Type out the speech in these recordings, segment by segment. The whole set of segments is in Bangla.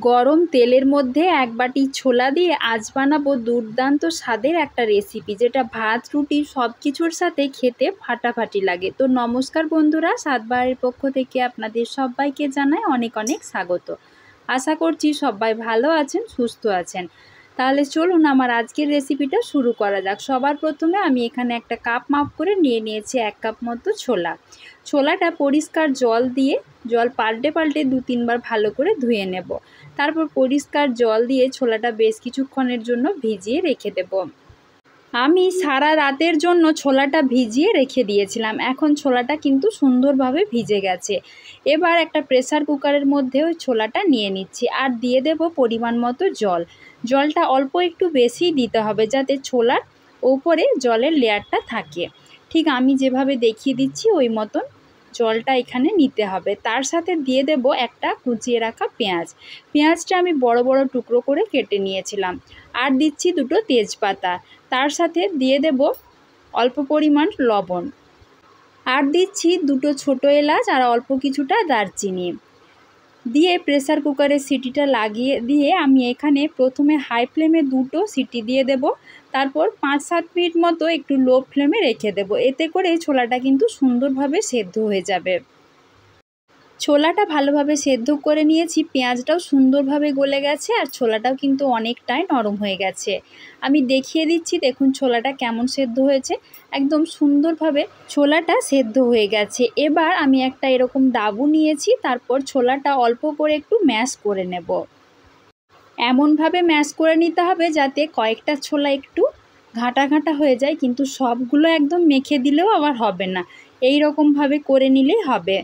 গরম তেলের মধ্যে এক বাটি ছোলা দিয়ে আজ বানাবো দুর্দান্ত স্বাদের একটা রেসিপি, যেটা ভাত রুটি সব কিছুর সাথে খেতে ফাটাফাটি লাগে। তো নমস্কার বন্ধুরা, স্বাদবাড়ির পক্ষ থেকে আপনাদের সবাইকে জানাই অনেক অনেক স্বাগত। আশা করছি সবাই ভালো আছেন, সুস্থ আছেন। তাহলে চলুন আমার আজকের রেসিপিটা শুরু করা যাক। সবার প্রথমে আমি এখানে একটা কাপ মাপ করে নিয়ে নিয়েছি 1 কাপ মতো ছোলা। ছোলাটা পরিষ্কার জল দিয়ে পাল্টে পাল্টে 2-3 বার ভালো করে ধুয়ে নেব। তারপর পরিষ্কার জল দিয়ে ছোলাটা বেশ কিছুক্ষণের জন্য ভিজিয়ে রেখে দেব। আমি সারা রাতের জন্য ছোলাটা ভিজিয়ে রেখে দিয়েছিলাম। এখন ছোলাটা কিন্তু সুন্দরভাবে ভিজে গেছে। এবার একটা প্রেসার কুকারের মধ্যে ওই ছোলাটা নিয়ে নিচ্ছি আর দিয়ে দেব পরিমাণ মতো জল। জলটা অল্প একটু বেশি দিতে হবে, যাতে ছোলার ওপরে জলের লেয়ারটা থাকে। ঠিক আমি যেভাবে দেখিয়ে দিচ্ছি ওই মতন জলটা এখানে নিতে হবে। তার সাথে দিয়ে দেব একটা কুচিয়ে রাখা পেঁয়াজ। পেঁয়াজটা আমি বড় বড় টুকরো করে কেটে নিয়েছিলাম। আর দিচ্ছি 2টো তেজপাতা। তার সাথে দিয়ে দেব অল্প পরিমাণ লবণ। আর দিচ্ছি 2টো ছোটো এলাচ আর অল্প কিছুটা দারচিনি। দিয়ে প্রেসার কুকারের সিটিটা লাগিয়ে দিয়ে আমি এখানে প্রথমে হাই ফ্লেমে 2টো সিটি দিয়ে দেব। তারপর 5-7 মিনিট মতো একটু লো ফ্লেমে রেখে দেব। এতে করে ছোলাটা কিন্তু সুন্দরভাবে সেদ্ধ হয়ে যাবে। ছোলাটা ভালোভাবে সেদ্ধ করে নিয়েছি, পেঁয়াজটাও সুন্দরভাবে গলে গেছে আর ছোলাটাও কিন্তু অনেকটাই নরম হয়ে গেছে। আমি দেখিয়ে দিচ্ছি, দেখুন ছোলাটা কেমন সেদ্ধ হয়েছে। একদম সুন্দরভাবে ছোলাটা সেদ্ধ হয়ে গেছে। এবার আমি একটা এরকম ডাবু নিয়েছি, তারপর ছোলাটা অল্প করে একটু ম্যাশ করে নেব। এমনভাবে ম্যাশ করে নিতে হবে যাতে কয়েকটা ছোলা একটু ঘাঁটা ঘাঁটা হয়ে যায়, কিন্তু সবগুলো একদম মেখে দিলেও আবার হবে না। এই রকমভাবে করে নিলেই হবে।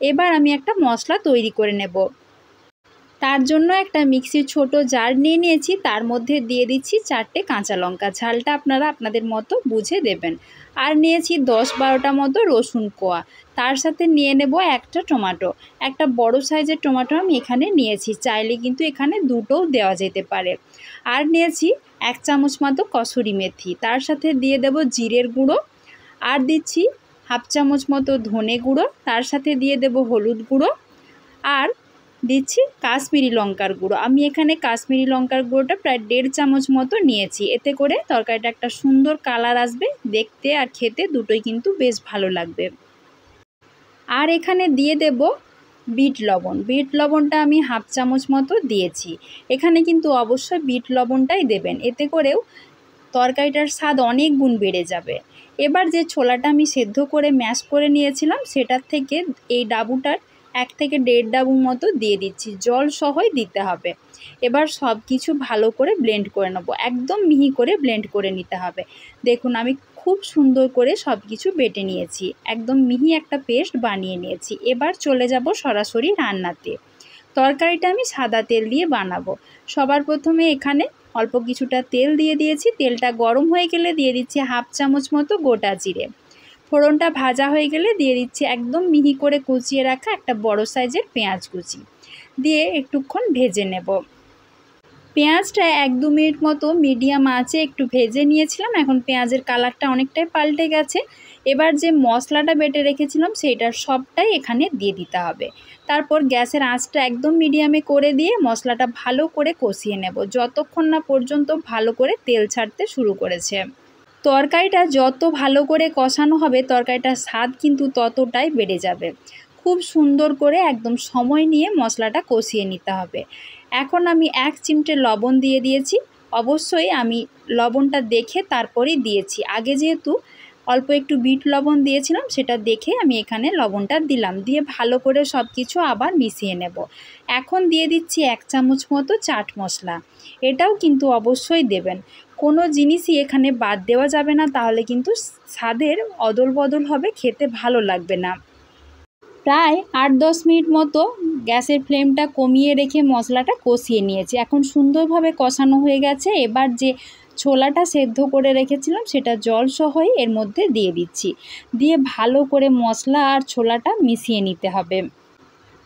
এবার আমি একটা মশলা তৈরি করে নেব। তার জন্য একটা মিক্সির ছোট জার নিয়ে নিয়েছি, তার মধ্যে দিয়ে দিচ্ছি 4টে কাঁচা লঙ্কা। ঝালটা আপনারা আপনাদের মতো বুঝে দেবেন। আর নিয়েছি 10-12টা মতো রসুন কোয়া। তার সাথে নিয়ে নেব একটা টমেটো। একটা বড় সাইজের টমেটো আমি এখানে নিয়েছি, চাইলে কিন্তু এখানে 2টোও দেওয়া যেতে পারে। আর নিয়েছি 1 চামচ মতো কসুরি মেথি। তার সাথে দিয়ে দেব জিরের গুঁড়ো। আর দিচ্ছি 1/2 চামচ মতো ধনে গুঁড়ো। তার সাথে দিয়ে দেব হলুদ গুঁড়ো। আর দিচ্ছি কাশ্মীরি লঙ্কার গুঁড়ো। আমি এখানে কাশ্মীরি লঙ্কার গুঁড়োটা প্রায় 1.5 চামচ মতো নিয়েছি। এতে করে তরকারিটা একটা সুন্দর কালার আসবে, দেখতে আর খেতে দুটোই কিন্তু বেশ ভালো লাগবে। আর এখানে দিয়ে দেব বিট লবণ। বিট লবণটা আমি 1/2 চামচ মতো দিয়েছি। এখানে কিন্তু অবশ্যই বিট লবণটাই দেবেন, এতে করেও তরকারিটার স্বাদ অনেক গুণ বেড়ে যাবে। এবার যে ছোলাটা আমি সেদ্ধ করে ম্যাশ করে নিয়েছিলাম, সেটার থেকে এই ডাবুটার 1 থেকে 1.5 ডাবু মতো দিয়ে দিচ্ছি। জল সহই দিতে হবে। এবার সব কিছু ভালো করে ব্লেন্ড করে নেব। একদম মিহি করে ব্লেন্ড করে নিতে হবে। দেখুন আমি খুব সুন্দর করে সব কিছু বেটে নিয়েছি। একদম মিহি একটা পেস্ট বানিয়ে নিয়েছি। এবার চলে যাব সরাসরি রান্নাতে। তরকারিটা আমি সাদা তেল দিয়ে বানাবো। সবার প্রথমে এখানে অল্প কিছুটা তেল দিয়ে দিয়েছি। তেলটা গরম হয়ে গেলে দিয়ে দিচ্ছি 1/2 চামচ মতো গোটা জিরে। ফোড়নটা ভাজা হয়ে গেলে দিয়ে দিচ্ছি একদম মিহি করে কুচিয়ে রাখা একটা বড় সাইজের পেঁয়াজ কুচি দিয়ে একটুক্ষণ ভেজে নেব। পেঁয়াজটা 1-2 মিনিট মতো মিডিয়াম আঁচে একটু ভেজে নিয়েছিলাম। এখন পেঁয়াজের কালারটা অনেকটাই পাল্টে গেছে। এবার যে মশলাটা বেটে রেখেছিলাম সেইটার সবটাই এখানে দিয়ে দিতে হবে। তারপর গ্যাসের আঁচটা একদম মিডিয়ামে করে দিয়ে মশলাটা ভালো করে কষিয়ে নেব, যতক্ষণ না পর্যন্ত ভালো করে তেল ছাড়তে শুরু করেছে। তরকারিটা যত ভালো করে কষানো হবে, তরকারিটার স্বাদ কিন্তু ততটাই বেড়ে যাবে। খুব সুন্দর করে একদম সময় নিয়ে মশলাটা কষিয়ে নিতে হবে। এখন আমি 1 চিমটে লবণ দিয়ে দিয়েছি। অবশ্যই আমি লবণটা দেখে তারপরেই দিয়েছি। আগে যেহেতু অল্প একটু বিট লবণ দিয়েছিলাম, সেটা দেখে আমি এখানে লবণটা দিলাম। দিয়ে ভালো করে সব কিছু আবার মিশিয়ে নেব। এখন দিয়ে দিচ্ছি 1 চামচ মতো চাট মশলা। এটাও কিন্তু অবশ্যই দেবেন। কোনো জিনিসই এখানে বাদ দেওয়া যাবে না, তাহলে কিন্তু স্বাদের অদল বদল হবে, খেতে ভালো লাগবে না। প্রায় 8-10 মিনিট মতো গ্যাসের ফ্লেমটা কমিয়ে রেখে মশলাটা কষিয়ে নিয়েছি। এখন সুন্দরভাবে কষানো হয়ে গেছে। এবার যে ছোলাটা সেদ্ধ করে রেখেছিলাম সেটা জল সহই এর মধ্যে দিয়ে দিচ্ছি। দিয়ে ভালো করে মশলা আর ছোলাটা মিশিয়ে নিতে হবে।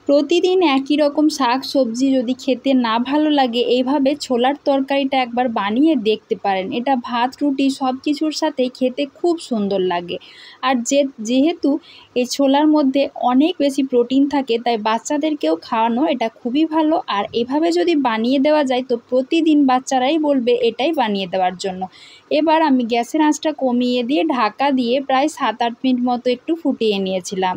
প্রতিদিন একই রকম শাক সবজি যদি খেতে না ভালো লাগে, এইভাবে ছোলার তরকারিটা একবার বানিয়ে দেখতে পারেন। এটা ভাত রুটি সব কিছুর সাথেই খেতে খুব সুন্দর লাগে। আর যেহেতু এই ছোলার মধ্যে অনেক বেশি প্রোটিন থাকে, তাই বাচ্চাদেরকেও খাওয়ানো এটা খুবই ভালো। আর এভাবে যদি বানিয়ে দেওয়া যায় তো প্রতিদিন বাচ্চারাই বলবে এটাই বানিয়ে দেওয়ার জন্য। এবার আমি গ্যাসের আঁচটা কমিয়ে দিয়ে ঢাকা দিয়ে প্রায় 7-8 মিনিট মতো একটু ফুটিয়ে নিয়েছিলাম।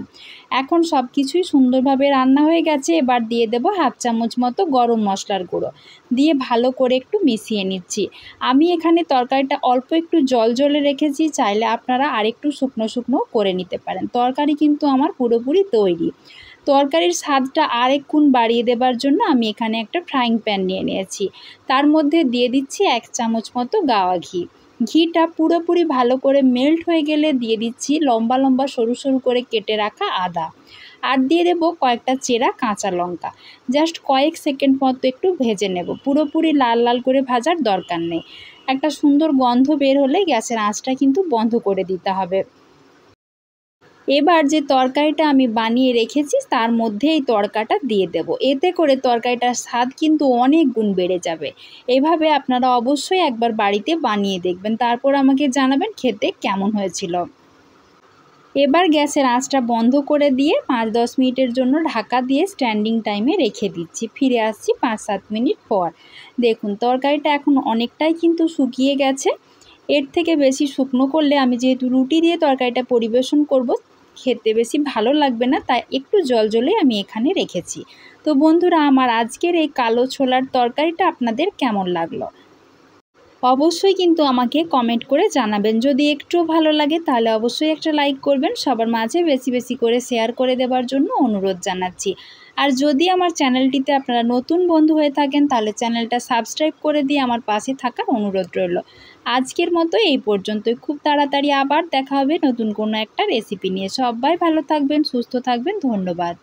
এখন সব কিছুই সুন্দরভাবে রান্না হয়ে গেছে। এবার দিয়ে দেব 1/2 চামচ মতো গরম মশলার গুঁড়ো দিয়ে ভালো করে একটু মিশিয়ে নিচ্ছি। আমি এখানে তরকারিটা অল্প একটু জলে রেখেছি, চাইলে আপনারা আরেকটু শুকনো শুকনো করে নিতে পারেন। তরকারি কিন্তু আমার পুরোপুরি তৈরি। তরকারির স্বাদটা আরেক গুণ বাড়িয়ে দেবার জন্য আমি এখানে একটা ফ্রাইং প্যান নিয়ে নিয়েছি। তার মধ্যে দিয়ে দিচ্ছি 1 চামচ মতো গাওয়া ঘি। ঘিটা পুরোপুরি ভালো করে মেল্ট হয়ে গেলে দিয়ে দিচ্ছি লম্বা লম্বা সরু সরু করে কেটে রাখা আদা। আর দিয়ে দেব কয়েকটা চেরা কাঁচা লঙ্কা। জাস্ট কয়েক সেকেন্ড মতো একটু ভেজে নেব, পুরোপুরি লাল লাল করে ভাজার দরকার নেই। একটা সুন্দর গন্ধ বের হলে গ্যাসের আঁচটা কিন্তু বন্ধ করে দিতে হবে। এবার যে তরকারিটা আমি বানিয়ে রেখেছি তার মধ্যে এই তড়কাটা দিয়ে দেব। এতে করে তরকারিটার স্বাদ কিন্তু অনেক গুণ বেড়ে যাবে। এভাবে আপনারা অবশ্যই একবার বাড়িতে বানিয়ে দেখবেন, তারপর আমাকে জানাবেন খেতে কেমন হয়েছিল। এবার গ্যাসের আঁচটা বন্ধ করে দিয়ে 5-10 মিনিটের জন্য ঢাকা দিয়ে স্ট্যান্ডিং টাইমে রেখে দিচ্ছি। ফিরে আসছি 5-7 মিনিট পর। দেখুন তরকারিটা এখন অনেকটাই কিন্তু শুকিয়ে গেছে। এর থেকে বেশি শুকনো করলে আমি যেহেতু রুটি দিয়ে তরকারিটা পরিবেশন করব, খেতে বেশি ভালো লাগবে না, তাই একটু জলে আমি এখানে রেখেছি। তো বন্ধুরা, আমার আজকের এই কালো ছোলার তরকারিটা আপনাদের কেমন লাগলো অবশ্যই কিন্তু আমাকে কমেন্ট করে জানাবেন। যদি একটু ভালো লাগে তাহলে অবশ্যই একটা লাইক করবেন। সবার মাঝে বেশি বেশি করে শেয়ার করে দেওয়ার জন্য অনুরোধ জানাচ্ছি। আর যদি আমার চ্যানেলটিতে আপনারা নতুন বন্ধু হয়ে থাকেন তাহলে চ্যানেলটা সাবস্ক্রাইব করে দিয়ে আমার পাশে থাকার অনুরোধ রইল। আজকের মতো এই পর্যন্তই। খুব তাড়াতাড়ি আবার দেখা হবে নতুন কোনো একটা রেসিপি নিয়ে। সবাই ভালো থাকবেন, সুস্থ থাকবেন। ধন্যবাদ।